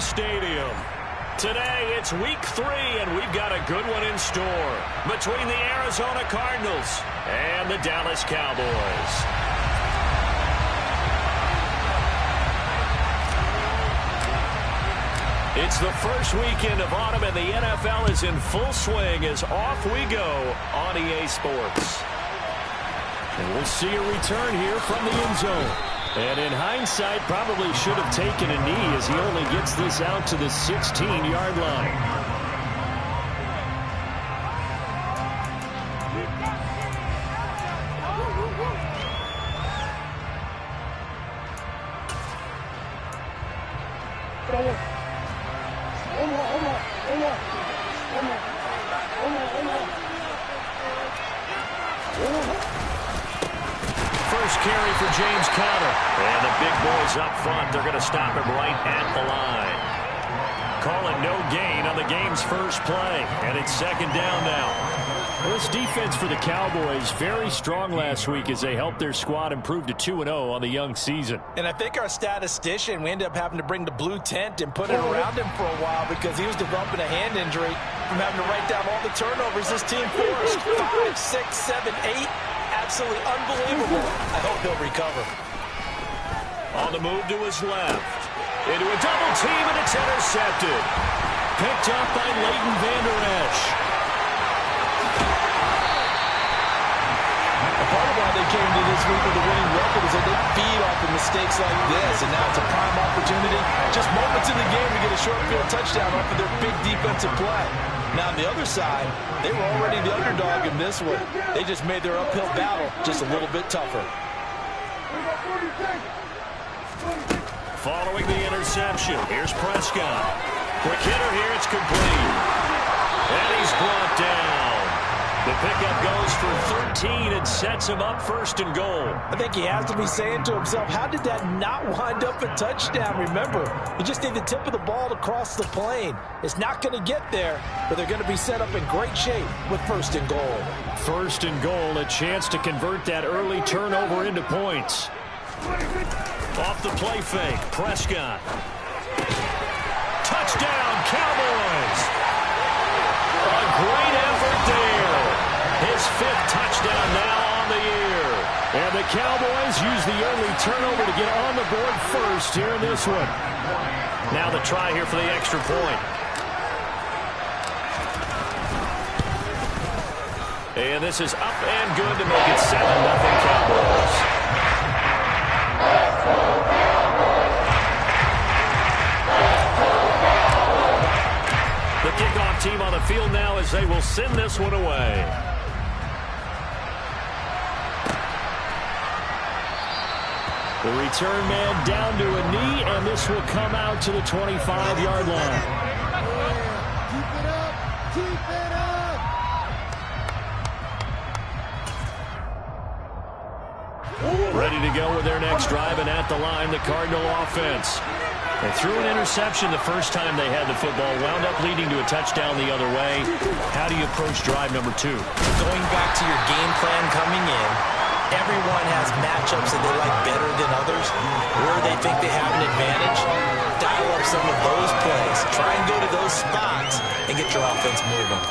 Stadium. Today, it's week 3, and we've got a good one in store between the Arizona Cardinals and the Dallas Cowboys. It's the first weekend of autumn, and the NFL is in full swing as off we go on EA Sports. And we'll see a return here from the end zone. And in hindsight, probably should have taken a knee as he only gets this out to the 16-yard line. First carry for James Conner. And the big boys up front. They're going to stop him right at the line. Calling no gain on the game's first play. And it's second down now. Well, this defense for the Cowboys very strong last week as they helped their squad improve to 2-0 on the young season. And I think our statistician, we ended up having to bring the blue tent and put it around him for a while because he was developing a hand injury from having to write down all the turnovers this team forced. 5, 6, 7, 8. Absolutely unbelievable. I hope he'll recover. On the move to his left. Into a double team, and it's intercepted. Picked up by Leighton Vander Esch. Part of why they came to this week with a winning record is that they feed off of mistakes like this, and now it's a prime opportunity. Just moments in the game to get a short field touchdown off of their big defensive play. Now on the other side, they were already the underdog in this one. They just made their uphill battle just a little bit tougher. Following the interception, here's Prescott. Quick hitter here, it's complete. And he's brought down. The pickup goes for 13 and sets him up first and goal. I think he has to be saying to himself, how did that not wind up a touchdown? Remember, you just need the tip of the ball to cross the plane. It's not going to get there, but they're going to be set up in great shape with first and goal. First and goal, a chance to convert that early turnover into points. Off the play fake, Prescott. Touchdown, Cowboys! A great effort there. His 5th touchdown now on the year. And the Cowboys use the early turnover to get on the board first here in this one. Now the try here for the extra point. And this is up and good to make it 7-0 Cowboys. The kickoff team on the field now as they will send this one away. The return man down to a knee, and this will come out to the 25-yard line. Keep it up! Keep it up! Ready to go with their next drive, and at the line, the Cardinal offense. They threw an interception the first time they had the football, wound up leading to a touchdown the other way. How do you approach drive number 2? Going back to your game plan coming in, everyone has matchups that they like better than others. Where they think they have an advantage, dial up some of those plays. Try and go to those spots and get your offense moving.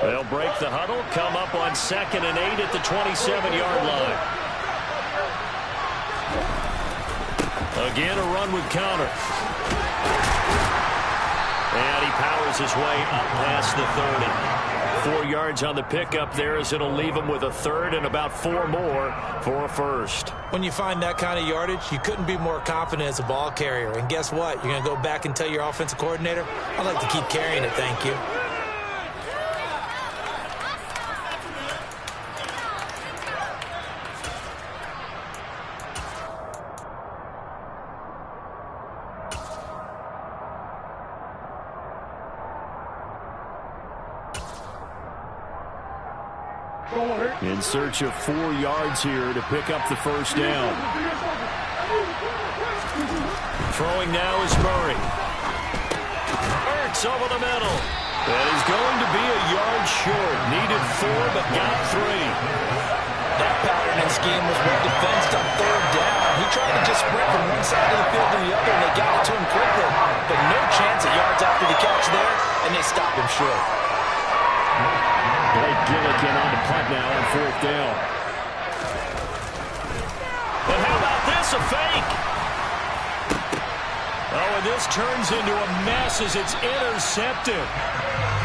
They'll break the huddle, come up on 2nd and 8 at the 27-yard line. Again, a run with Conner. And he powers his way up past the 30. 4 yards on the pickup there as it'll leave him with a 3rd and about 4 more for a first. When you find that kind of yardage, you couldn't be more confident as a ball carrier. And guess what? You're going to go back and tell your offensive coordinator, I'd like to keep carrying it, thank you. In search of 4 yards here to pick up the first down. Throwing now is Murray. Ertz over the middle. That is going to be a yard short. Needed 4, but got 3. That pattern and scheme was well defensed on 3rd down. He tried to just sprint from one side of the field to the other, and they got it to him quickly. But no chance at yards after the catch there, and they stopped him short. Blake Gillikin on the punt now on 4th down. And how about this, a fake? Oh, and this turns into a mess as it's intercepted.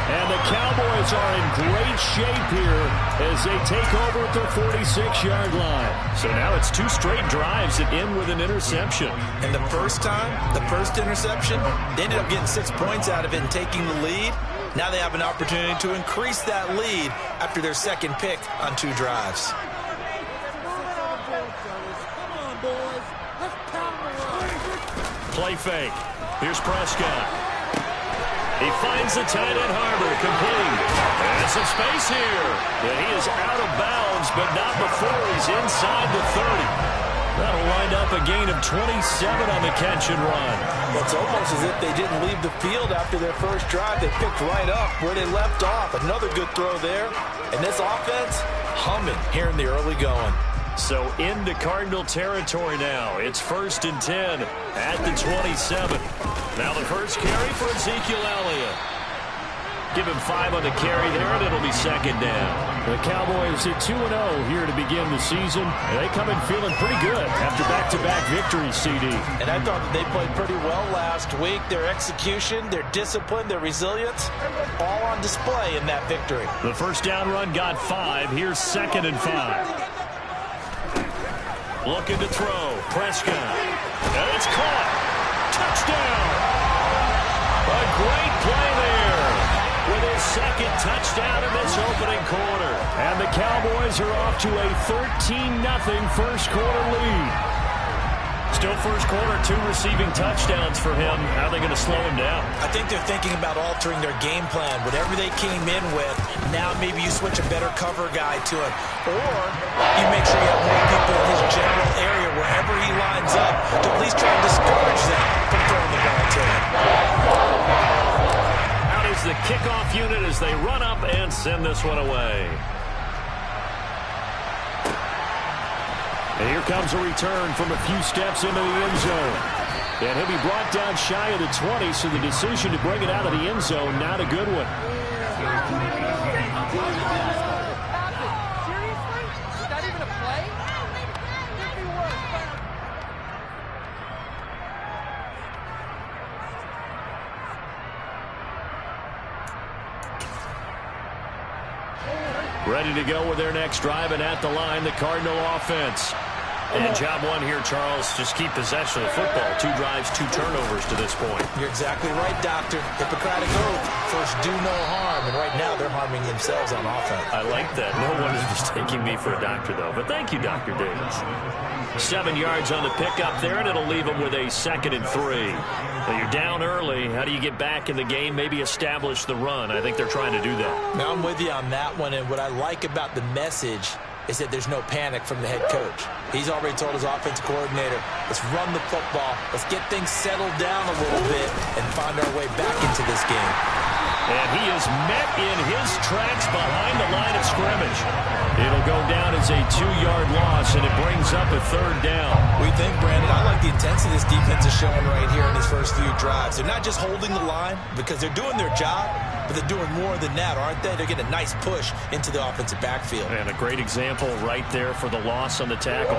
And the Cowboys are in great shape here as they take over at their 46-yard line. So now it's 2 straight drives that end with an interception. And the first time, the first interception, they ended up getting 6 points out of it and taking the lead. Now they have an opportunity to increase that lead after their second pick on 2 drives. Play fake. Here's Prescott. He finds the tight end Harbor, complete. And some space here. And he is out of bounds, but not before he's inside the 30. That'll wind up a gain of 27 on the catch and run. It's almost as if they didn't leave the field after their first drive. They picked right up where they left off. Another good throw there. And this offense, humming here in the early going. So into Cardinal territory now. It's 1st and 10 at the 27. Now the first carry for Ezekiel Elliott. Give him 5 on the carry there, and it'll be 2nd down. The Cowboys at 2-0 here to begin the season. They come in feeling pretty good after back-to-back victories, CD. And I thought that they played pretty well last week. Their execution, their discipline, their resilience, all on display in that victory. The first down run got 5. Here's 2nd and 5. Looking to throw. Prescott. And it's caught. Touchdown. A great play there with his 2nd touchdown in this opening quarter. And the Cowboys are off to a 13-0 first quarter lead. Still first quarter, 2 receiving touchdowns for him. How are they going to slow him down? I think they're thinking about altering their game plan. Whatever they came in with, now maybe you switch a better cover guy to it. Or you make sure you have more people in his general area wherever he lines up to at least try and discourage them from throwing the ball to him. Out is the kickoff unit as they run up and send this one away. And here comes a return from a few steps into the end zone. And he'll be brought down shy of the 20, so the decision to bring it out of the end zone, not a good one. Ready to go with their next drive, and at the line, the Cardinal offense. And job 1 here, Charles, just keep possession of the football. 2 drives, 2 turnovers to this point. You're exactly right, Doctor. Hippocratic oath. First, do no harm. And right now, they're harming themselves on offense. I like that. No one is mistaking me for a doctor, though. But thank you, Dr. Davis. 7 yards on the pickup there, and it'll leave them with a 2nd and 3. Now, you're down early. How do you get back in the game? Maybe establish the run. I think they're trying to do that. Now, I'm with you on that one. And what I like about the message is that there's no panic from the head coach. He's already told his offensive coordinator, let's run the football, let's get things settled down a little bit and find our way back into this game. And he is met in his tracks behind the line of scrimmage. It'll go down as a 2-yard loss, and it brings up a 3rd down. We think, Brandon, I like the intensity this defense is showing right here in these first few drives. They're not just holding the line because they're doing their job, but they're doing more than that, aren't they? They're getting a nice push into the offensive backfield. And a great example right there for the loss on the tackle.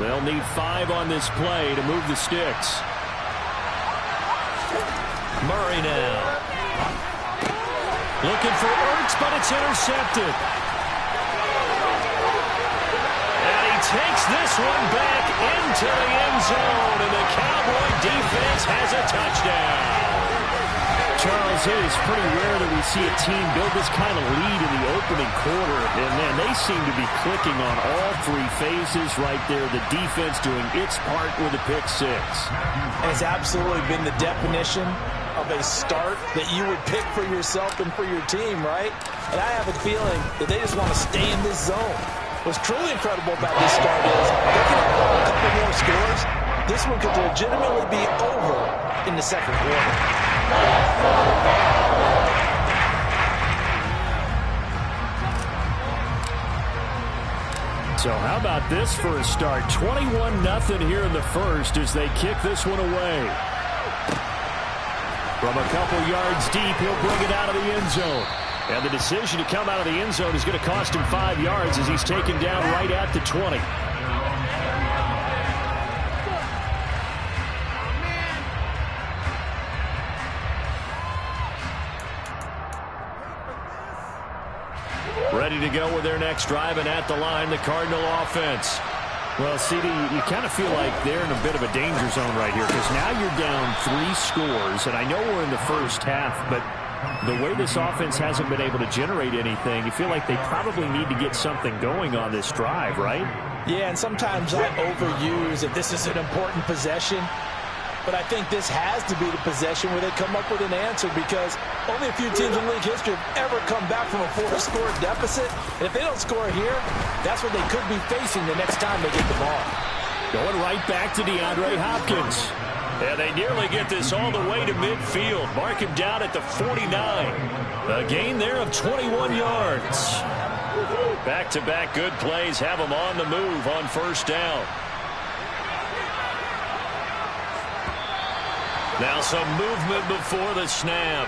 They'll need 5 on this play to move the sticks. Murray now. Looking for Ertz, but it's intercepted. And he takes this one back into the end zone, and the Cowboy defense has a touchdown. Charles, it is pretty rare that we see a team build this kind of lead in the opening quarter. And, man, they seem to be clicking on all 3 phases right there. The defense doing its part with a pick 6. And it's absolutely been the definition of a start that you would pick for yourself and for your team, right? And I have a feeling that they just want to stay in this zone. What's truly incredible about this start is they can have a couple more scores. This one could legitimately be over in the 2nd quarter. So how about this for a start? 21-0 here in the first as they kick this one away. From a couple yards deep, he'll bring it out of the end zone. And the decision to come out of the end zone is going to cost him 5 yards as he's taken down right at the 20. Ready to go with their next drive, and at the line, the Cardinal offense. Well, CD, you kind of feel like they're in a bit of a danger zone right here because now you're down 3 scores, and I know we're in the first half, but the way this offense hasn't been able to generate anything, you feel like they probably need to get something going on this drive, right? Yeah, and sometimes I overuse if this is an important possession. But I think this has to be the possession where they come up with an answer because only a few teams in league history have ever come back from a 4-score deficit. And if they don't score here, that's what they could be facing the next time they get the ball. Going right back to DeAndre Hopkins. And they nearly get this all the way to midfield. Mark him down at the 49. A gain there of 21 yards. Back-to-back good plays have them on the move on first down. Now some movement before the snap.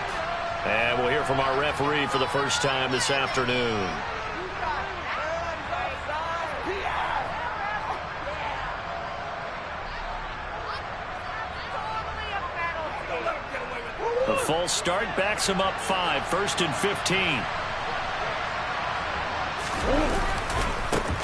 And we'll hear from our referee for the first time this afternoon. The false start backs him up 5, 1st and 15.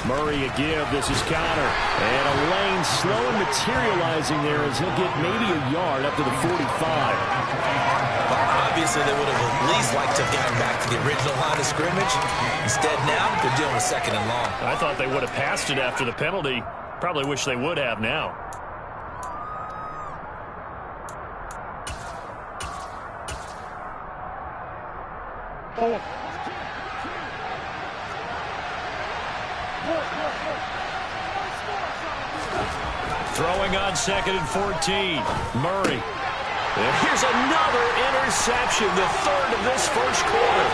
Murray a give. This is Connor. And a lane slow and materializing there as he'll get maybe a yard up to the 45. Well, obviously, they would have at least liked to have gotten back to the original line of scrimmage. Instead, now they're dealing with 2nd and long. I thought they would have passed it after the penalty. Probably wish they would have now. Throwing on 2nd and 14. Murray. And here's another interception, the 3rd of this first quarter.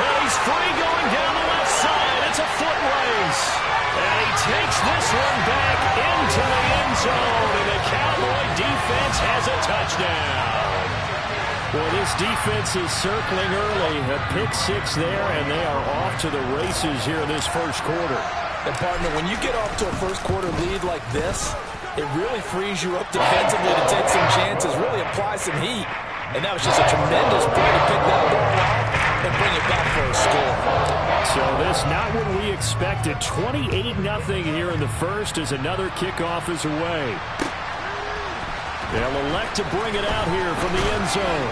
And he's free going down the left side. It's a foot race. And he takes this one back into the end zone. And the Cowboy defense has a touchdown. Boy, this defense is circling early. A pick 6 there, and they are off to the races here in this first quarter. And, partner, when you get off to a first-quarter lead like this, it really frees you up defensively to take some chances, really apply some heat. And that was just a tremendous play to pick that ball off and bring it back for a score. So this not what we expected. 28-0 here in the first as another kickoff is away. They'll elect to bring it out here from the end zone.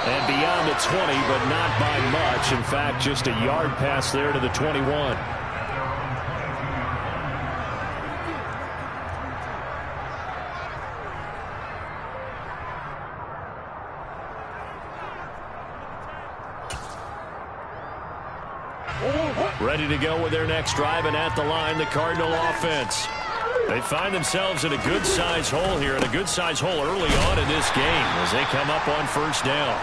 And beyond the 20, but not by much. In fact, just a yard pass there to the 21. Ready to go with their next drive, and at the line, the Cardinal offense. They find themselves in a good-sized hole here, and a good-sized hole early on in this game as they come up on first down.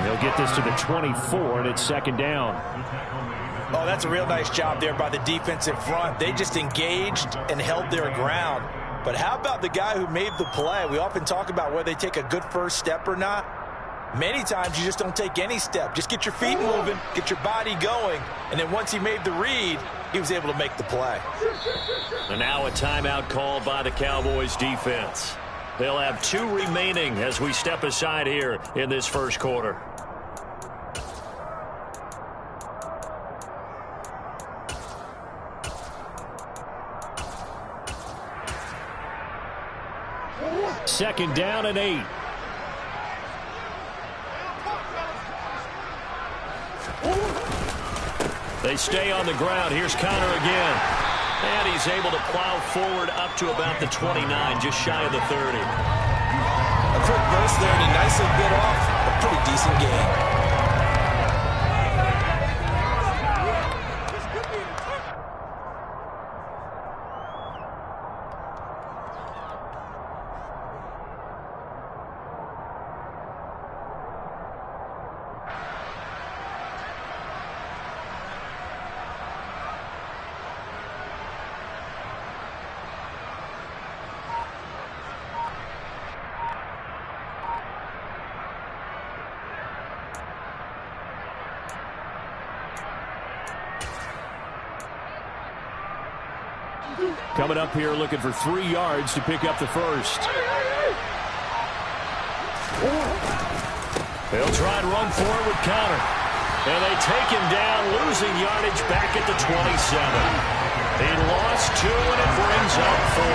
They'll get this to the 24, and it's 2nd down. Oh, that's a real nice job there by the defensive front. They just engaged and held their ground. But how about the guy who made the play? We often talk about whether they take a good first step or not. Many times you just don't take any step. Just get your feet moving, get your body going, and then once he made the read, he was able to make the play. And now a timeout called by the Cowboys defense. They'll have 2 remaining as we step aside here in this first quarter. Second down and 8. They stay on the ground. Here's Connor again. And he's able to plow forward up to about the 29, just shy of the 30. A quick burst there, and he nicely bit off a pretty decent gain. Coming up here looking for 3 yards to pick up the first. They'll try and run forward with Conner. And they take him down, losing yardage back at the 27. He lost 2, and it brings up 4.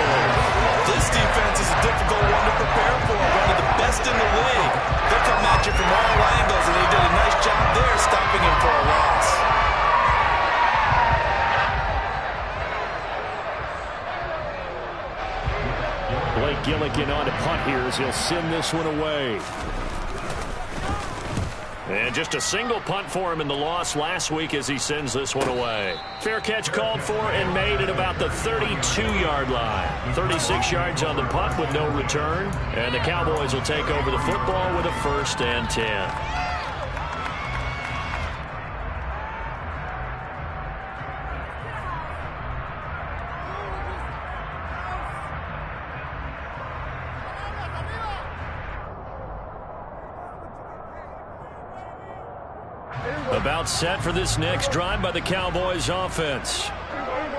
This defense is a difficult one to prepare for. One of the best in the league. They'll come at you from all angles, and they did a nice job there stopping him for a loss. Blake Gillikin on to punt here as he'll send this one away. And just a single punt for him in the loss last week as he sends this one away. Fair catch called for and made at about the 32-yard line. 36 yards on the punt with no return. And the Cowboys will take over the football with a 1st and 10. About set for this next drive by the Cowboys offense.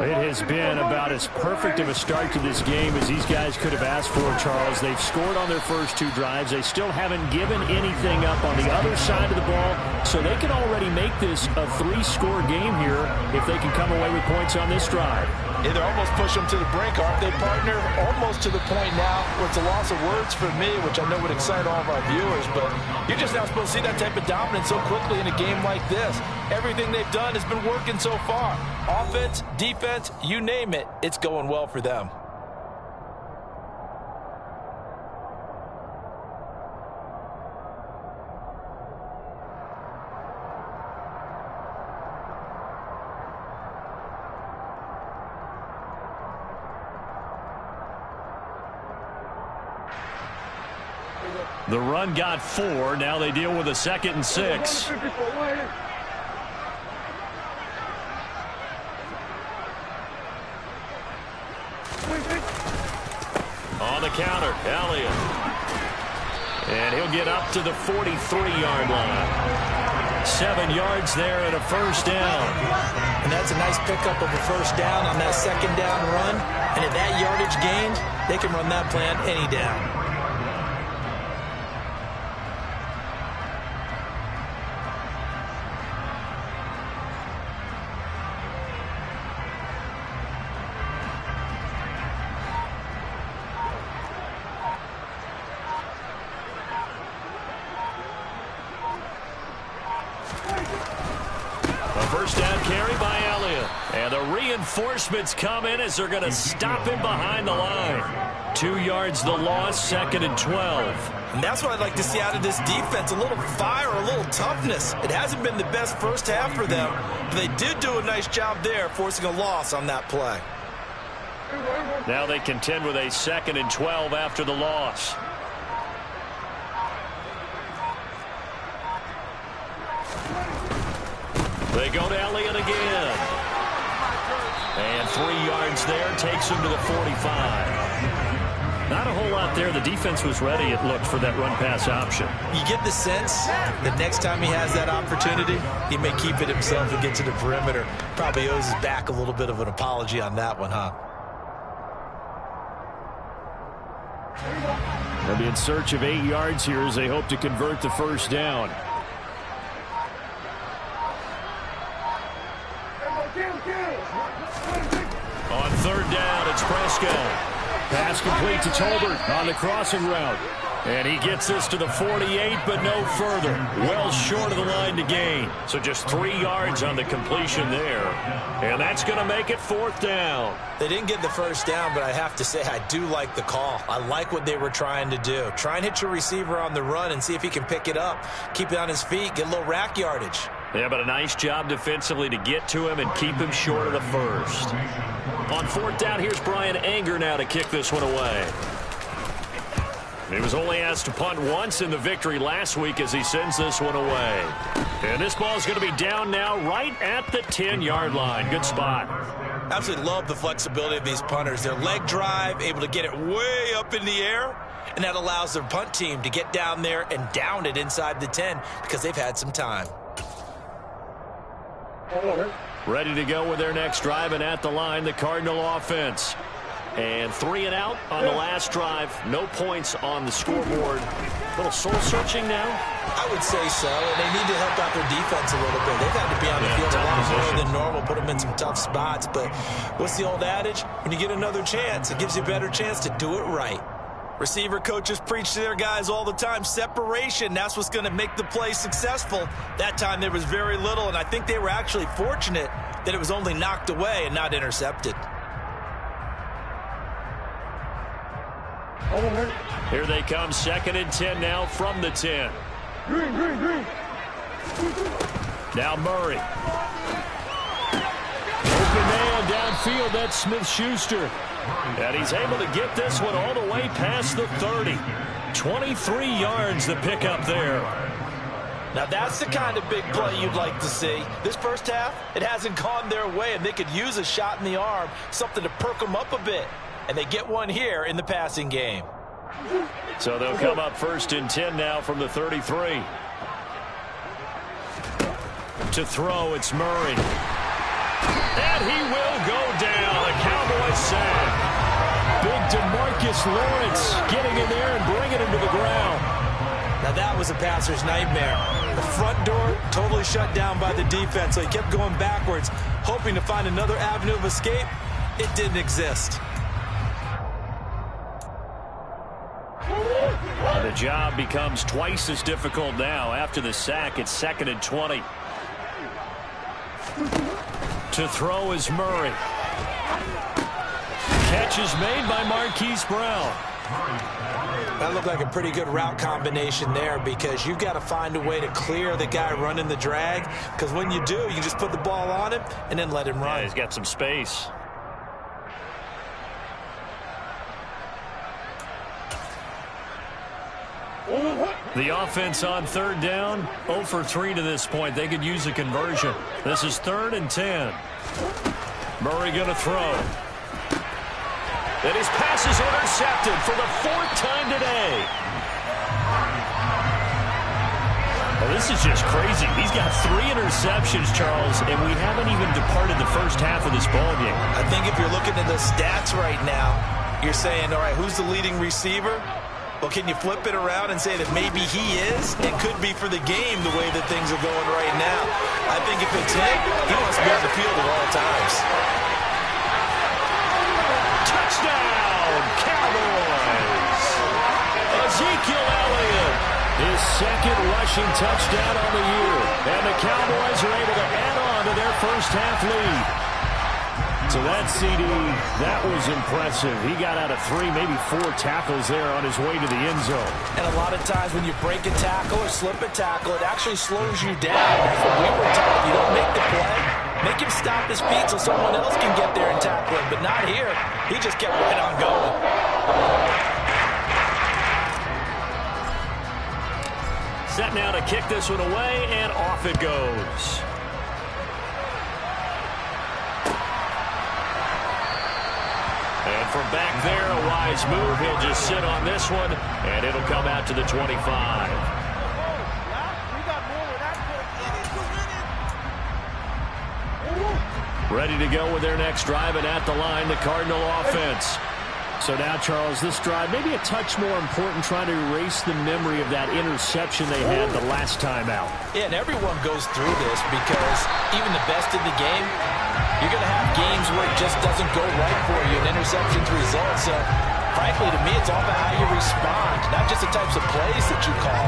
It has been about as perfect of a start to this game as these guys could have asked for, Charles. They've scored on their first 2 drives. They still haven't given anything up on the other side of the ball, so they can already make this a 3-score game here if they can come away with points on this drive. Yeah, they're almost pushing them to the brink, aren't they, partner? Almost to the point now where it's a loss of words for me, which I know would excite all of our viewers, but you're just not supposed to see that type of dominance so quickly in a game like this. Everything they've done has been working so far. Offense, defense, you name it, it's going well for them. The run got 4. Now they deal with a 2nd and 6. On the counter, Elliott. And he'll get up to the 43-yard line. 7 yards there and a 1st down. And that's a nice pickup of a 1st down on that 2nd down run. And at that yardage gained, they can run that plan any down. First down carry by Elliott. And the reinforcements come in as they're going to stop him behind the line. 2 yards the loss, 2nd and 12. And that's what I'd like to see out of this defense, a little fire, a little toughness. It hasn't been the best first half for them, but they did do a nice job there, forcing a loss on that play. Now they contend with a 2nd and 12 after the loss. They go to Elliott again. And 3 yards there takes him to the 45. Not a whole lot there. The defense was ready, it looked, for that run-pass option. You get the sense that next time he has that opportunity, he may keep it himself and get to the perimeter. Probably owes his back a little bit of an apology on that one, huh? They'll be in search of 8 yards here as they hope to convert the 1st down. On 3rd down, it's Prescott. Pass complete to Tolbert on the crossing route. And he gets this to the 48, but no further. Well short of the line to gain. So just 3 yards on the completion there. And that's going to make it 4th down. They didn't get the 1st down, but I have to say I do like the call. I like what they were trying to do. Try and hit your receiver on the run and see if he can pick it up. Keep it on his feet, get a little rack yardage. Yeah, but a nice job defensively to get to him and keep him short of the 1st. On 4th down, here's Brian Anger now to kick this one away. He was only asked to punt once in the victory last week as he sends this one away. And this ball is going to be down now right at the 10-yard line. Good spot. Absolutely love the flexibility of these punters. Their leg drive, able to get it way up in the air, and that allows their punt team to get down there and down it inside the 10 because they've had some time. Ready to go with their next drive, and at the line, the Cardinal offense. And 3 and out on the last drive. No points on the scoreboard. A little soul-searching now? I would say so, and they need to help out their defense a little bit. They've had to be on the field a lot more than normal, put them in some tough spots. But what's the old adage? When you get another chance, it gives you a better chance to do it right. Receiver coaches preach to their guys all the time, separation, that's what's going to make the play successful. That time there was very little, and I think they were actually fortunate that it was only knocked away and not intercepted. Here they come, 2nd and 10 now from the 10. Now Murray. Open man downfield, that's Smith-Schuster. And he's able to get this one all the way past the 30. 23 yards to pick up there. Now that's the kind of big play you'd like to see. This first half, it hasn't gone their way, and they could use a shot in the arm, something to perk them up a bit. And they get one here in the passing game. So they'll come up 1st and 10 now from the 33. To throw, it's Murray. And he will go down. A Cowboys sack. Big DeMarcus Lawrence getting in there and bringing him to the ground. Now that was a passer's nightmare. The front door totally shut down by the defense, so he kept going backwards, hoping to find another avenue of escape. It didn't exist. The job becomes twice as difficult now. After the sack, it's 2nd and 20. To throw is Murray. Catch is made by Marquise Brown. That looked like a pretty good route combination there, because you've got to find a way to clear the guy running the drag, because when you do, you just put the ball on him and then let him run. Yeah, he's got some space. The offense on 3rd down, 0 for 3 to this point. They could use a conversion. This is 3rd and 10. Murray going to throw. And his pass is intercepted for the 4th time today. Well, this is just crazy. He's got 3 interceptions, Charles, and we haven't even departed the first half of this ballgame. I think if you're looking at the stats right now, you're saying, all right, who's the leading receiver? Well, can you flip it around and say that maybe he is? It could be for the game the way that things are going right now. I think if it's him, he wants to be on the field at all times. Touchdown, Cowboys! Ezekiel Elliott, his 2nd rushing touchdown on the year. And the Cowboys are able to add on to their first half lead. So that CD, that was impressive. He got out of 3, maybe 4 tackles there on his way to the end zone. And a lot of times when you break a tackle or slip a tackle, it actually slows you down. That's what we were taught. You don't make the play, make him stop his feet so someone else can get there and tackle him. But not here. He just kept right on going. Set now to kick this one away, and off it goes. And from back there, a wise move. He'll just sit on this one, and it'll come out to the 25. Ready to go with their next drive, and at the line, the Cardinal offense. So now, Charles, this drive maybe a touch more important, trying to erase the memory of that interception they had the last time out. Yeah, and everyone goes through this, because even the best in the game, you're going to have games where it just doesn't go right for you, and interceptions result. So, frankly, to me, it's all about how you respond, not just the types of plays that you call,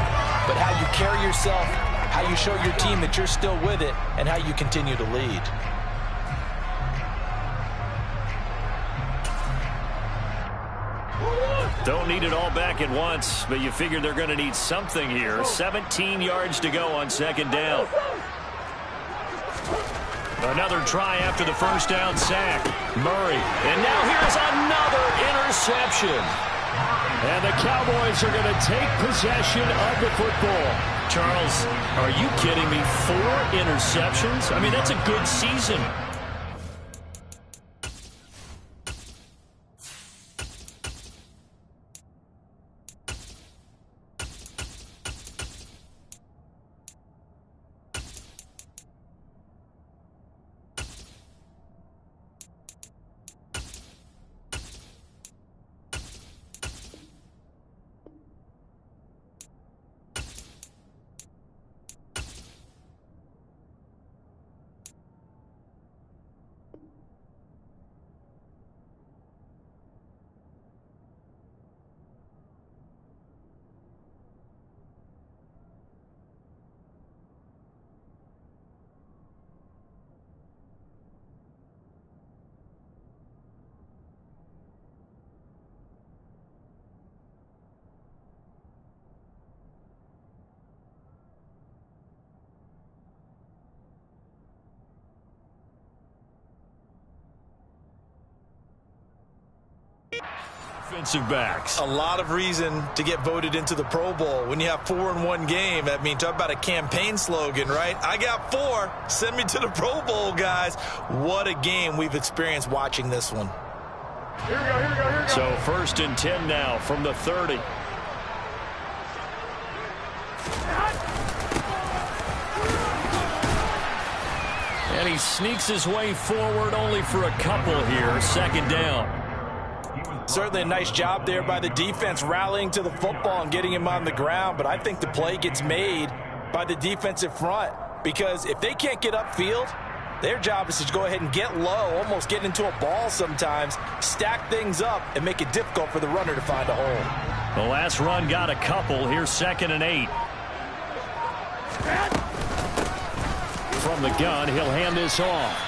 but how you carry yourself, how you show your team that you're still with it, and how you continue to lead. Don't need it all back at once, but you figure they're going to need something here. 17 yards to go on 2nd down. Another try after the first down sack. Murray. And now here's another interception. And the Cowboys are going to take possession of the football. Charles, are you kidding me? 4 interceptions? I mean, that's a good season. defensive backs. A lot of reason to get voted into the Pro Bowl. When you have 4 in one game, I mean, talk about a campaign slogan, right? I got 4. Send me to the Pro Bowl, guys. What a game we've experienced watching this one. Here we go. So 1st and 10 now from the 30. And he sneaks his way forward only for a couple here. 2nd down. Certainly a nice job there by the defense rallying to the football and getting him on the ground. But I think the play gets made by the defensive front. Because if they can't get upfield, their job is to go ahead and get low, almost get into a ball sometimes, stack things up, and make it difficult for the runner to find a hole. The last run got a couple. Here's 2nd and 8. From the gun, he'll hand this off.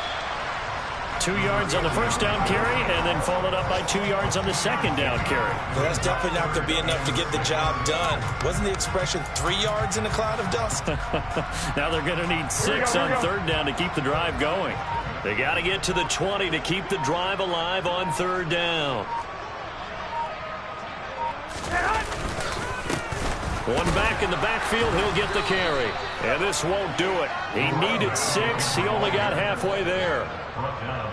2 yards on the 1st down carry, and then followed up by 2 yards on the 2nd down carry. Well, that's definitely not going to be enough to get the job done. Wasn't the expression 3 yards in a cloud of dust? Now they're going to need 6 on 3rd down to keep the drive going. They got to get to the 20 to keep the drive alive on 3rd down. One back in the backfield, he'll get the carry. And this won't do it. He needed 6. He only got halfway there.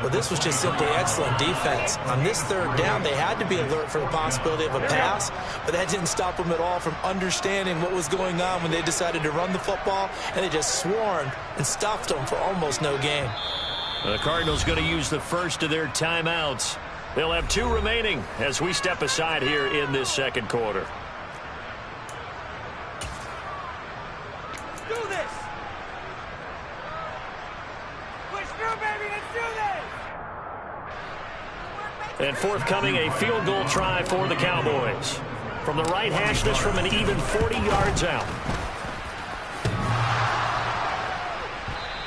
Well, this was just simply excellent defense. On this 3rd down, they had to be alert for the possibility of a pass, but that didn't stop them at all from understanding what was going on when they decided to run the football, and they just swarmed and stuffed them for almost no gain. The Cardinals going to use the first of their timeouts. They'll have 2 remaining as we step aside here in this 2nd quarter. And forthcoming, a field goal try for the Cowboys. From the right hash, this from an even 40 yards out.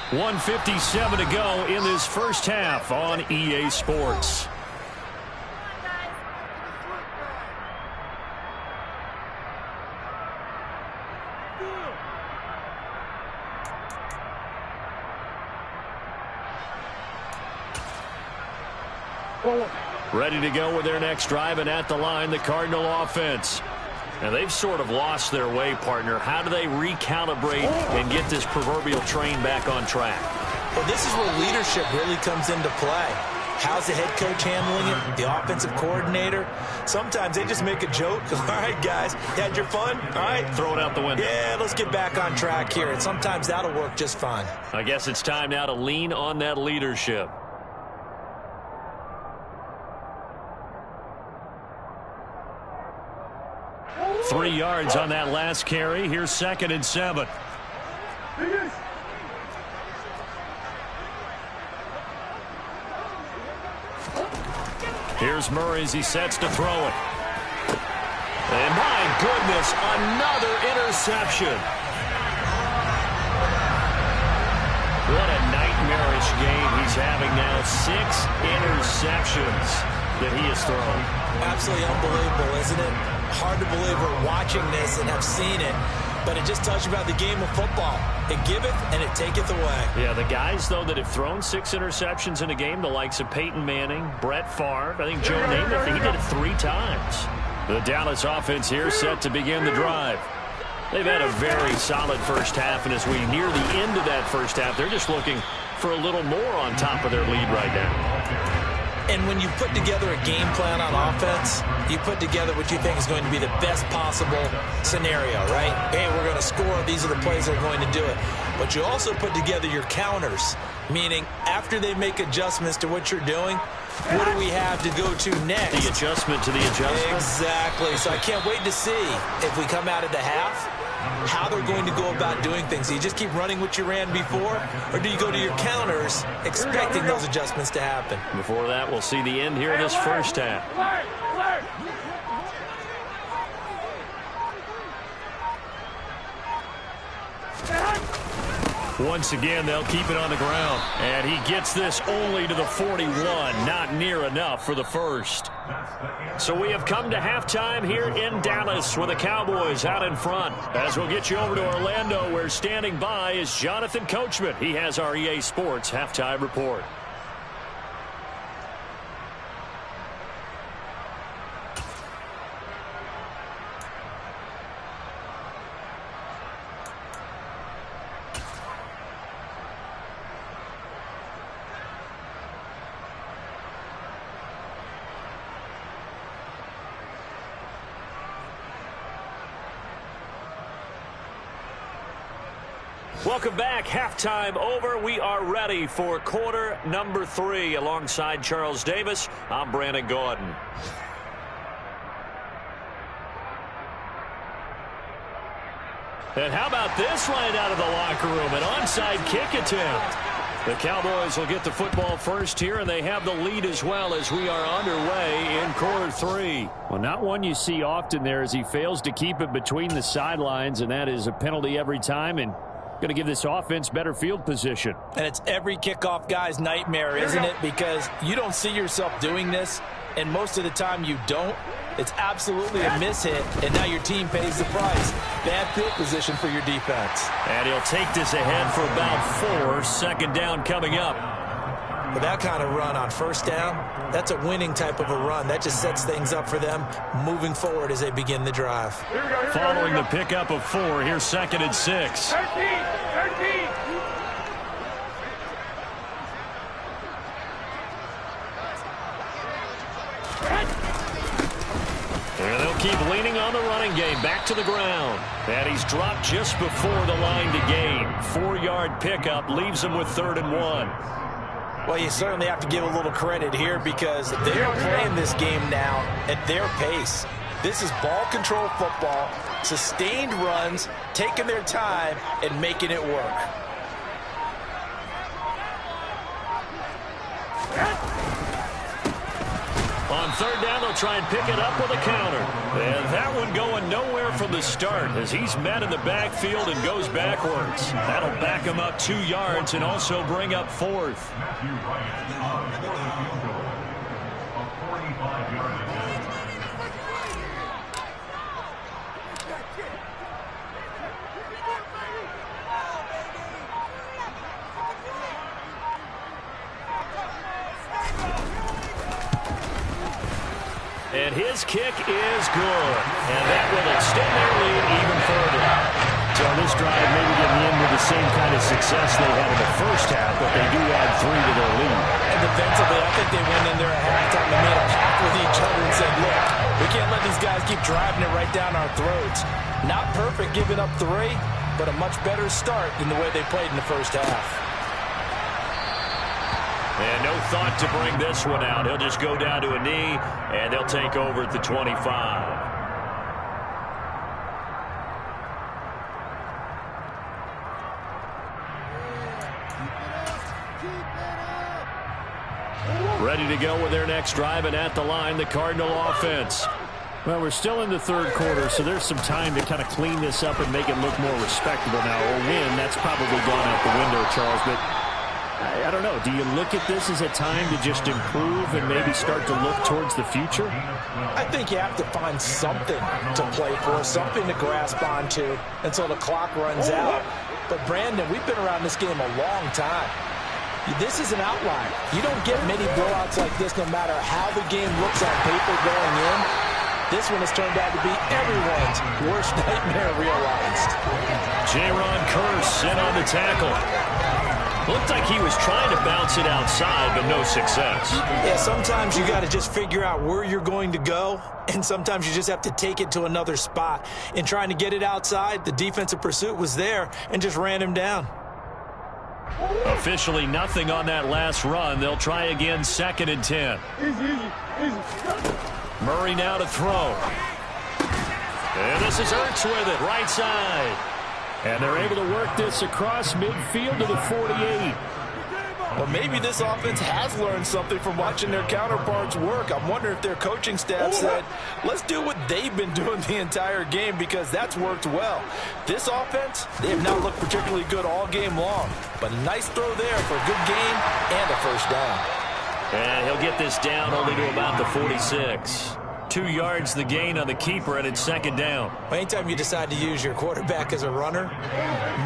1:57 to go in this 1st half on EA Sports. Ready to go with their next drive, and at the line, the Cardinal offense. And they've sort of lost their way, partner. How do they recalibrate and get this proverbial train back on track? Well, this is where leadership really comes into play. How's the head coach handling it? The offensive coordinator? Sometimes they just make a joke. All right, guys, you had your fun? All right. Throw it out the window. Yeah, let's get back on track here. And sometimes that'll work just fine. I guess it's time now to lean on that leadership. Three yards on that last carry. Here's 2nd and 7. Here's Murray as he sets to throw it. And my goodness, another interception. What a nightmarish game he's having now. 6 interceptions that he has thrown. Absolutely unbelievable, isn't it? Hard to believe we're watching this and have seen it, but it just tells you about the game of football. It giveth and it taketh away. Yeah, the guys, though, that have thrown 6 interceptions in a game, the likes of Peyton Manning, Brett Favre, I think Joe Namath, he did it 3 times. The Dallas offense here set to begin the drive. They've had a very solid first half, and as we near the end of that first half, they're just looking for a little more on top of their lead right now. And when you put together a game plan on offense, you put together what you think is going to be the best possible scenario, right? Hey, we're going to score. These are the plays that are going to do it. But you also put together your counters, meaning after they make adjustments to what you're doing, what do we have to go to next? The adjustment to the adjustment. Exactly. So I can't wait to see if we come out of the half, how they're going to go about doing things. Do you just keep running what you ran before, or do you go to your counters expecting those adjustments to happen? Before that, we'll see the end here of this first half. Once again, they'll keep it on the ground. And he gets this only to the 41. Not near enough for the first. So we have come to halftime here in Dallas with the Cowboys out in front. As we'll get you over to Orlando, where standing by is Jonathan Coachman. He has our EA Sports halftime report. Welcome back. Halftime over. We are ready for quarter number 3. Alongside Charles Davis, I'm Brandon Gaudin. And how about this right out of the locker room? An onside kick attempt. The Cowboys will get the football first here, and they have the lead as well as we are underway in quarter 3. Well, not one you see often there as he fails to keep it between the sidelines, and that is a penalty every time, and going to give this offense better field position. And it's every kickoff guy's nightmare, isn't it? Because you don't see yourself doing this, and most of the time you don't. It's absolutely a mishit, and now your team pays the price. Bad field position for your defense. And he'll take this ahead for about 4. Second down coming up. With that kind of run on first down, that's a winning type of a run. That just sets things up for them moving forward as they begin the drive. Following the pickup of 4, here's 2nd and 6. 13. And they'll keep leaning on the running game. Back to the ground. And he's dropped just before the line to gain. 4-yard pickup leaves him with 3rd and 1. Well, you certainly have to give a little credit here because they're playing this game now at their pace. This is ball control football, sustained runs, taking their time, and making it work. On 3rd down, they'll try and pick it up with a counter. And that one going nowhere from the start as he's met in the backfield and goes backwards. That'll back him up 2 yards and also bring up 4th. And his kick is good. And that will extend their lead even further. So on this drive, maybe getting in with the same kind of success they had in the first half, but they do add 3 to their lead. And defensively, I think they went in there at halftime and made a pact with each other and said, look, we can't let these guys keep driving it right down our throats. Not perfect giving up 3, but a much better start than the way they played in the first half. And no thought to bring this one out. He'll just go down to a knee, and they'll take over at the 25. Ready to go with their next drive, and at the line, the Cardinal offense. Well, we're still in the 3rd quarter, so there's some time to kind of clean this up and make it look more respectable now. Or win, that's probably gone out the window, Charles, but I don't know. Do you look at this as a time to just improve and maybe start to look towards the future? I think you have to find something to play for, something to grasp onto until the clock runs out. But, Brandon, we've been around this game a long time. This is an outlier. You don't get many blowouts like this no matter how the game looks on paper going in. This one has turned out to be everyone's worst nightmare realized. Jaron Kearse in on the tackle. Looked like he was trying to bounce it outside, but no success. Yeah, sometimes you got to just figure out where you're going to go, and sometimes you just have to take it to another spot. In trying to get it outside, the defensive pursuit was there and just ran him down. Officially nothing on that last run. They'll try again, 2nd and 10. Murray now to throw. And this is Ertz with it, right side. And they're able to work this across midfield to the 48. Well, maybe this offense has learned something from watching their counterparts work. I'm wondering if their coaching staff said, let's do what they've been doing the entire game because that's worked well. This offense, they have not looked particularly good all game long. But a nice throw there for a good game and a first down. And he'll get this down only to about the 46. 2 yards the gain on the keeper, and it's 2nd down. Anytime you decide to use your quarterback as a runner,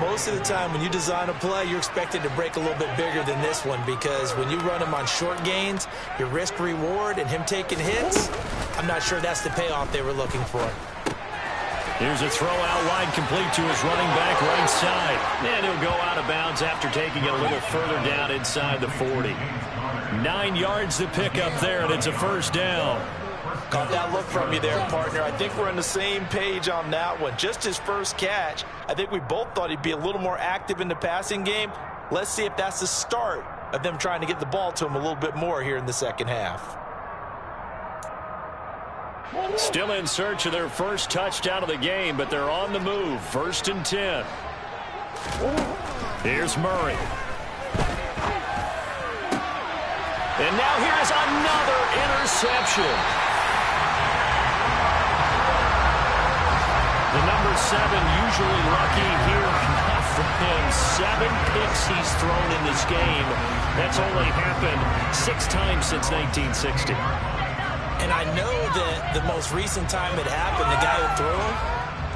most of the time when you design a play, you're expected to break a little bit bigger than this one because when you run him on short gains, your risk-reward and him taking hits, I'm not sure that's the payoff they were looking for. Here's a throw out wide, complete to his running back right side. And he'll go out of bounds after taking it a little further down inside the 40. 9 yards to pick up there, and it's a first down. Caught that look from you there, partner. I think we're on the same page on that one. Just his first catch. I think we both thought he'd be a little more active in the passing game. Let's see if that's the start of them trying to get the ball to him a little bit more here in the second half. Still in search of their first touchdown of the game, but they're on the move. 1st and 10. Here's Murray. And now here is another interception. The number 7 usually lucky here. Not for him. 7 picks he's thrown in this game. That's only happened 6 times since 1960. And I know that the most recent time it happened, the guy who threw him,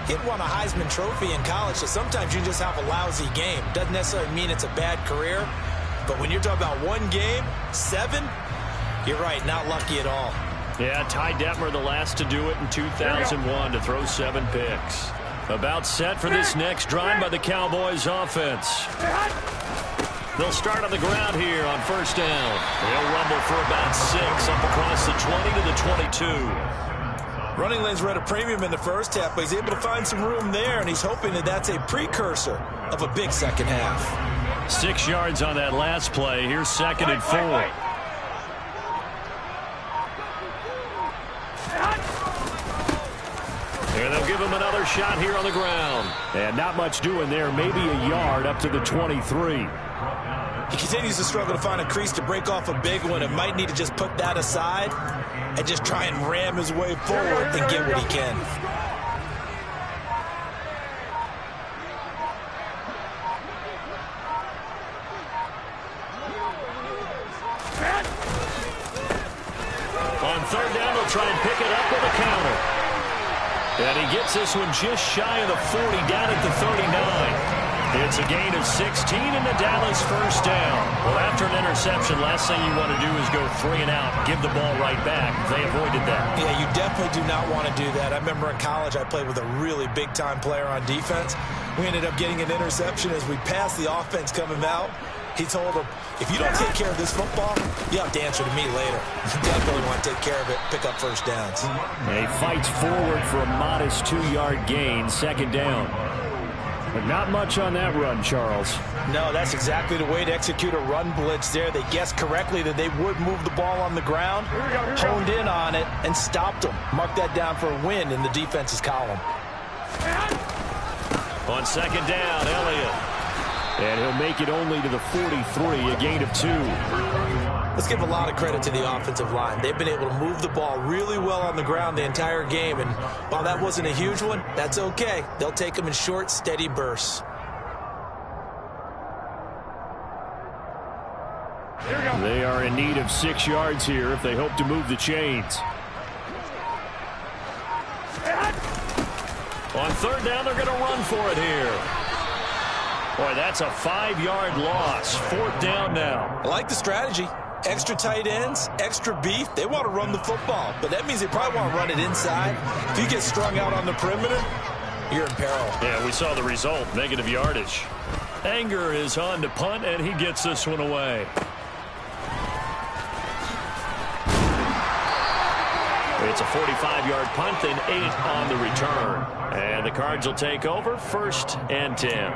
he won a Heisman Trophy in college, so sometimes you just have a lousy game. Doesn't necessarily mean it's a bad career, but when you're talking about one game, 7, you're right, not lucky at all. Yeah, Ty Detmer the last to do it in 2001 to throw 7 picks. About set for this next drive by the Cowboys offense. They'll start on the ground here on 1st down. They'll rumble for about 6 up across the 20 to the 22. Running lanes were at a premium in the first half, but he's able to find some room there, and he's hoping that that's a precursor of a big second half. 6 yards on that last play. Here's 2nd and 4. And they'll give him another shot here on the ground. And not much doing there. Maybe a yard up to the 23. He continues to struggle to find a crease to break off a big one and might need to just put that aside and just try and ram his way forward and get what he can. On 3rd down, they'll try and pick it up with a counter. And he gets this one just shy of the 40, down at the 39. It's a gain of 16 in the Dallas 1st down. Well, after an interception, last thing you want to do is go 3 and out, give the ball right back. They avoided that. Yeah, you definitely do not want to do that. I remember in college I played with a really big-time player on defense. We ended up getting an interception as we passed the offense coming out. He told him, if you don't take care of this football, you have to answer to me later. You definitely want to take care of it, pick up 1st downs. He fights forward for a modest 2-yard gain, 2nd down. But not much on that run, Charles. No, that's exactly the way to execute a run blitz there. They guessed correctly that they would move the ball on the ground, honed in on it, and stopped them. Mark that down for a win in the defense's column. On 2nd down, Elliott. And he'll make it only to the 43, a gain of 2. Let's give a lot of credit to the offensive line. They've been able to move the ball really well on the ground the entire game, and while that wasn't a huge one, that's okay. They'll take them in short, steady bursts. They are in need of 6 yards here if they hope to move the chains. On 3rd down, they're going to run for it here. Boy, that's a 5-yard loss. 4th down now. I like the strategy. Extra tight ends, extra beef. They want to run the football, but that means they probably want to run it inside. If you get strung out on the perimeter, you're in peril. Yeah, we saw the result, negative yardage. Anger is on to punt, and he gets this one away. It's a 45-yard punt and 8 on the return. And the Cards will take over 1st and 10.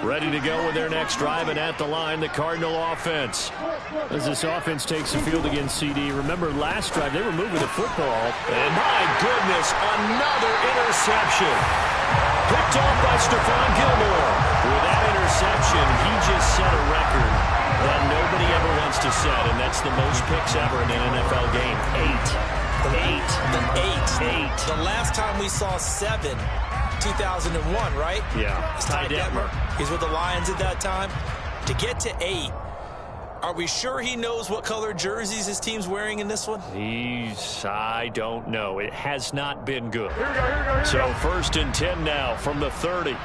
Ready to go with their next drive, and at the line, the Cardinal offense. As this offense takes the field against CD, remember last drive, they were moving the football. And my goodness, another interception. Picked off by Stephon Gilmore. With that interception, he just set a record that nobody ever wants to set, and that's the most picks ever in an NFL game. 8. The last time we saw 7, 2001, right? Yeah. It's Ty Detmer. He's with the Lions at that time. To get to 8, are we sure he knows what color jerseys his team's wearing in this one? I don't know. It has not been good. Here we go. So 1st and 10 now from the 30.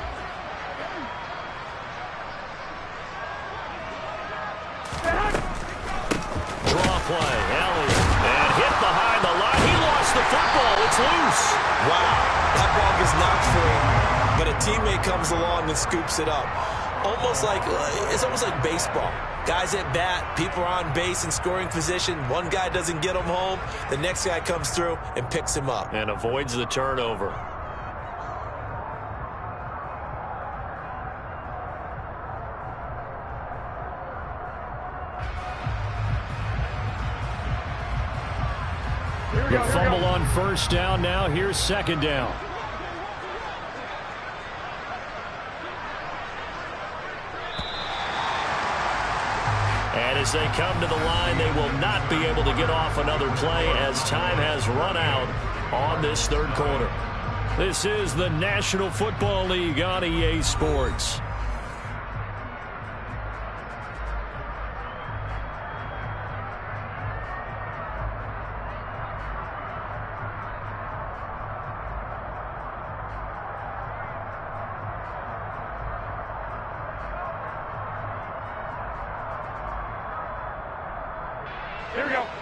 Draw play. Elliott. And hit behind the line. He lost the football. It's loose. Wow. That ball gets knocked free. but a teammate comes along and scoops it up. It's almost like baseball. Guys at bat, people are on base in scoring position. One guy doesn't get him home. The next guy comes through and picks him up. And avoids the turnover. The fumble on first down. Now here's second down. And as they come to the line, they will not be able to get off another play as time has run out on this third quarter. This is the National Football League on EA Sports.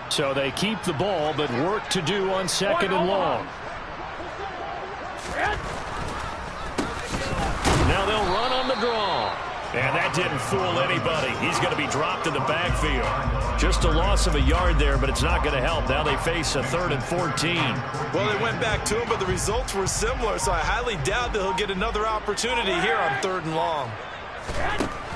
So they keep the ball, but work to do on second and long. Now they'll run on the draw. And that didn't fool anybody. He's going to be dropped in the backfield. Just a loss of a yard there, but it's not going to help. Now they face a 3rd and 14. Well, they went back to him, but the results were similar, so I highly doubt that he'll get another opportunity here on 3rd and long.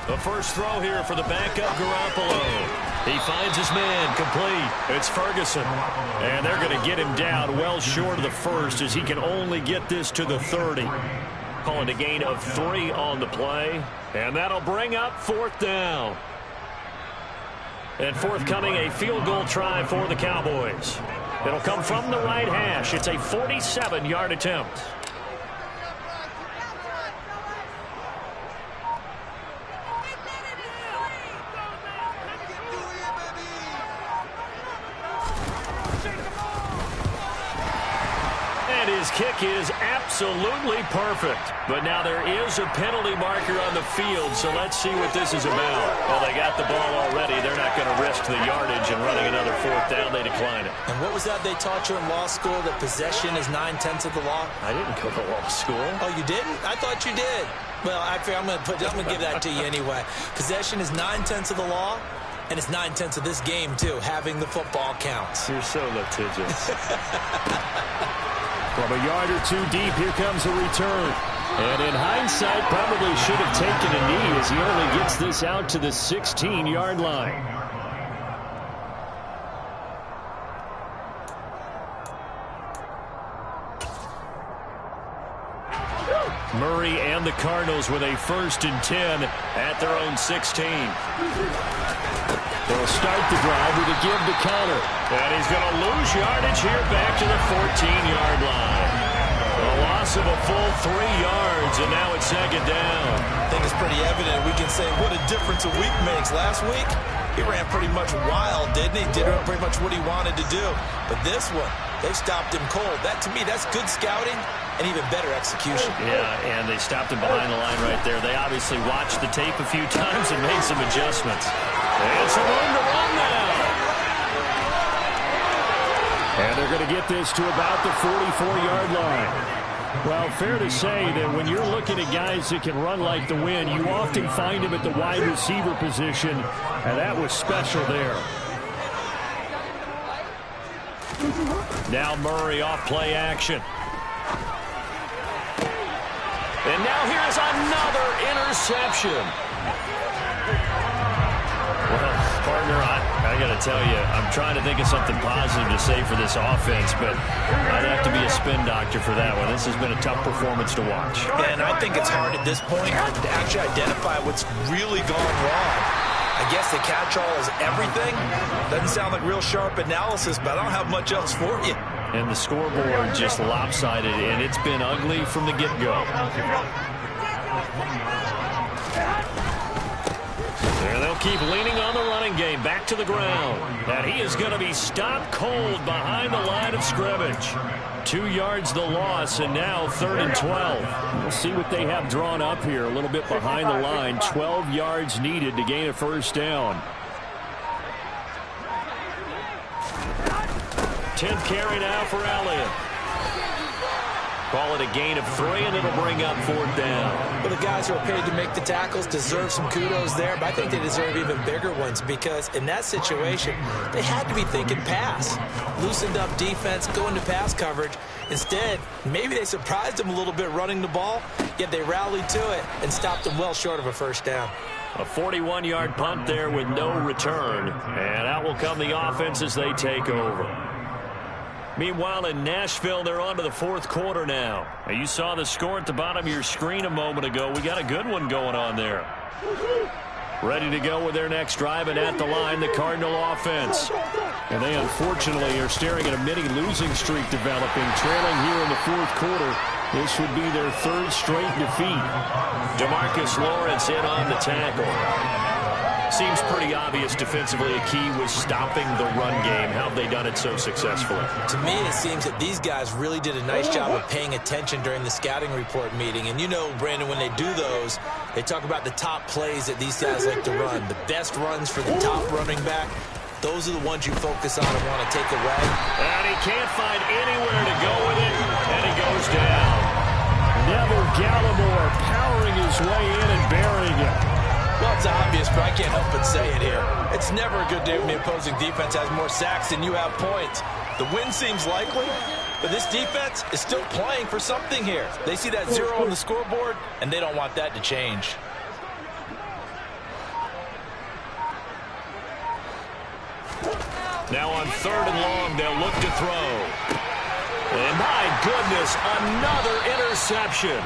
The first throw here for the backup Garoppolo. He finds his man complete. It's Ferguson. And they're going to get him down well short of the first as he can only get this to the 30. Calling a gain of 3 on the play. And that'll bring up 4th down. And forthcoming, a field goal try for the Cowboys. It'll come from the right hash. It's a 47-yard attempt. His kick is absolutely perfect. But now there is a penalty marker on the field, so let's see what this is about. Well, they got the ball already. They're not going to risk the yardage and running another 4th down. They decline it. And what was that they taught you in law school, that possession is 9/10 of the law? I didn't go to law school. Oh, you didn't? I thought you did. Well, I'm going to give that to you anyway. Possession is 9/10 of the law. And it's 9/10 of this game, too. Having the football counts. You're so litigious. From a yard or two deep, here comes a return. And in hindsight, probably should have taken a knee as he only gets this out to the 16-yard line. Murray and the Cardinals with a 1st and 10 at their own 16. They'll start the drive with a give to Conner. And he's going to lose yardage here back to the 14-yard line. A loss of a full 3 yards, and now it's 2nd down. I think it's pretty evident. We can say what a difference a week makes. Last week, he ran pretty much wild, didn't he? Did pretty much what he wanted to do. But this one, they stopped him cold. That, to me, that's good scouting and even better execution. Yeah, and they stopped him behind the line right there. They obviously watched the tape a few times and made some adjustments. And some room to run now. And they're going to get this to about the 44-yard line. Well, fair to say that when you're looking at guys that can run like the wind, you often find them at the wide receiver position, and that was special there. Now Murray off play action. And now here's another interception. Well, partner, I got to tell you, I'm trying to think of something positive to say for this offense, but I'd have to be a spin doctor for that one. This has been a tough performance to watch. And I think it's hard at this point to actually identify what's really gone wrong. I guess the catch-all is everything. Doesn't sound like real sharp analysis, but I don't have much else for you. And the scoreboard just lopsided, and it's been ugly from the get-go. And they'll keep leaning on the running game. Back to the ground. And he is going to be stopped cold behind the line of scrimmage. 2 yards the loss, and now 3rd and 12. We'll see what they have drawn up here. A little bit behind the line. 12 yards needed to gain a 1st down. 10th carry now for Elliott. Call it a gain of 3, and it'll bring up 4th down. Well, the guys who are paid to make the tackles deserve some kudos there, but I think they deserve even bigger ones because in that situation, they had to be thinking pass. Loosened up defense, going to pass coverage. Instead, maybe they surprised them a little bit running the ball, yet they rallied to it and stopped them well short of a 1st down. A 41-yard punt there with no return, and out will come the offense as they take over. Meanwhile, in Nashville, they're on to the 4th quarter now. You saw the score at the bottom of your screen a moment ago. We got a good one going on there. Ready to go with their next drive, and at the line, the Cardinal offense. And they unfortunately are staring at a mini losing streak developing, trailing here in the 4th quarter. This would be their 3rd straight defeat. DeMarcus Lawrence in on the tackle. Seems pretty obvious defensively a key was stopping the run game. How have they done it so successfully? To me, it seems that these guys really did a nice job of paying attention during the scouting report meeting. And you know, Brandon, when they do those, they talk about the top plays that these guys like to run. The best runs for the top running back. Those are the ones you focus on and want to take away. And he can't find anywhere to go with it, and he goes down. Neville Gallimore powering his way in and burying it. Well, it's obvious, but I can't help but say it here. It's never a good day when the opposing defense has more sacks than you have points. The win seems likely, but this defense is still playing for something here. They see that 0 on the scoreboard, and they don't want that to change. Now on 3rd and long, they'll look to throw. And my goodness, another interception.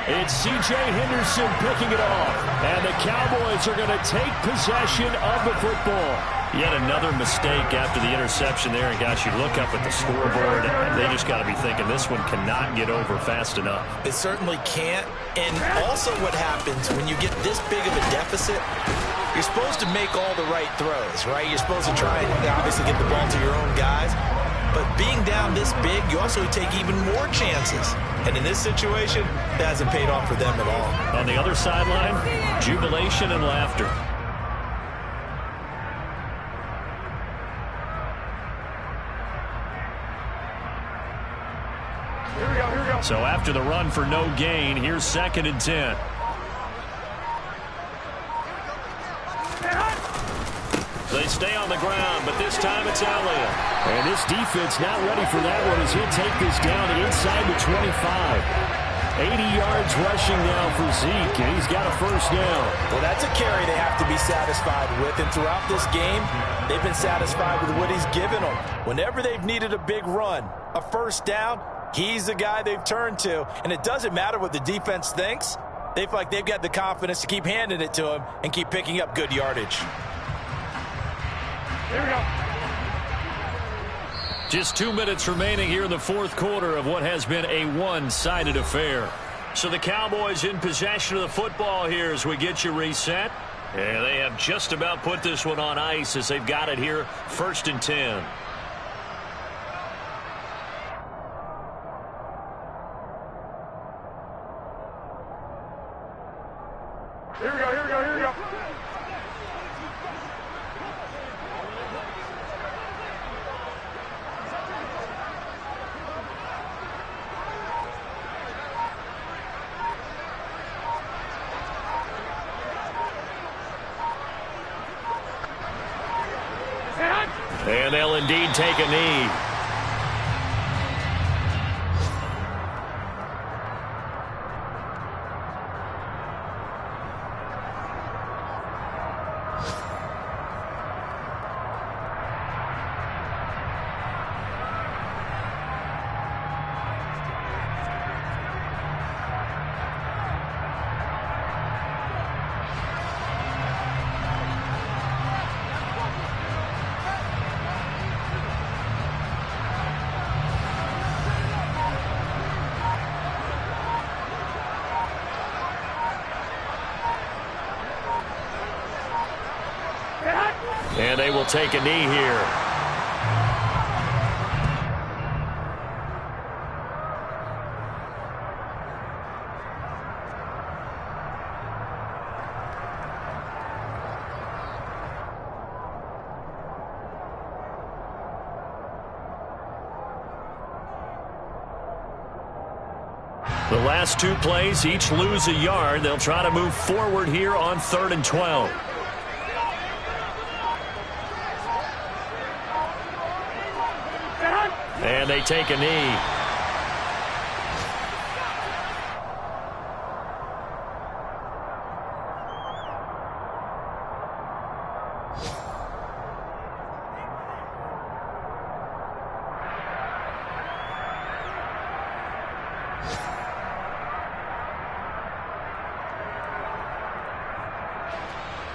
It's C.J. Henderson picking it off. And the Cowboys are going to take possession of the football. Yet another mistake after the interception there. And guys, you look up at the scoreboard, and they just got to be thinking this one cannot get over fast enough. It certainly can't. And also what happens when you get this big of a deficit, you're supposed to make all the right throws, right? You're supposed to try and obviously get the ball to your own guys. But being down this big, you also take even more chances. And in this situation, that hasn't paid off for them at all. On the other sideline, jubilation and laughter. Here we go. So after the run for no gain, here's 2nd and 10. They stay on the ground, but this time it's Elliott. And this defense not ready for that one as he'll take this down inside the 25. 80 yards rushing now for Zeke, and he's got a 1st down. Well, that's a carry they have to be satisfied with, and throughout this game, they've been satisfied with what he's given them. Whenever they've needed a big run, a 1st down, he's the guy they've turned to, and it doesn't matter what the defense thinks. They feel like they've got the confidence to keep handing it to him and keep picking up good yardage. Here we go. Just 2 minutes remaining here in the 4th quarter of what has been a one-sided affair. So the Cowboys in possession of the football here as we get you reset. And they have just about put this one on ice as they've got it here, 1st and 10. Here we go. And they'll indeed take a knee. And they will take a knee here. The last two plays each lose a yard. They'll try to move forward here on 3rd and 12. And they take a knee.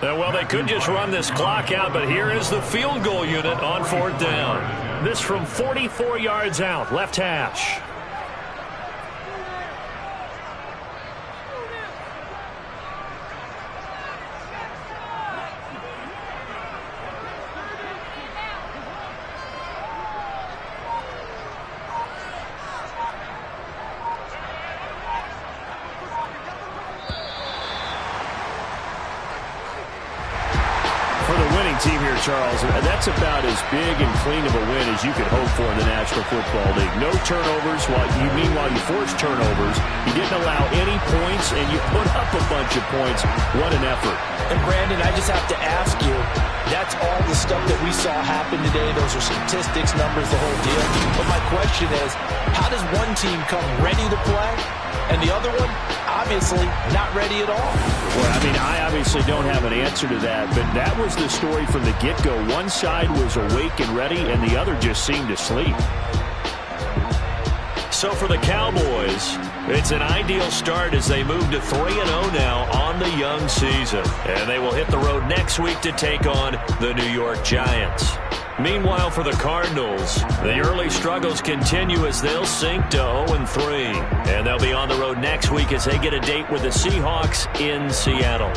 Well, they could just run this clock out, but here is the field goal unit on 4th down. This from 44 yards out, left hash. Team here, Charles, that's about as big and clean of a win as you could hope for in the National Football League. No turnovers. Meanwhile, you force turnovers. You didn't allow any points, and you put up a bunch of points. What an effort. And, Brandon, I just have to ask you, that's all the stuff that we saw happen today. Those are statistics, numbers, the whole deal. But my question is, how does one team come ready to play, and the other one, obviously, not ready at all? Well, I mean, I obviously don't have an answer to that, but that was the story from the get-go. One side was awake and ready, and the other just seemed to sleep. So for the Cowboys, it's an ideal start as they move to 3-0 now on the young season. And they will hit the road next week to take on the New York Giants. Meanwhile, for the Cardinals, the early struggles continue as they'll sink to 0-3. And they'll be on the road next week as they get a date with the Seahawks in Seattle.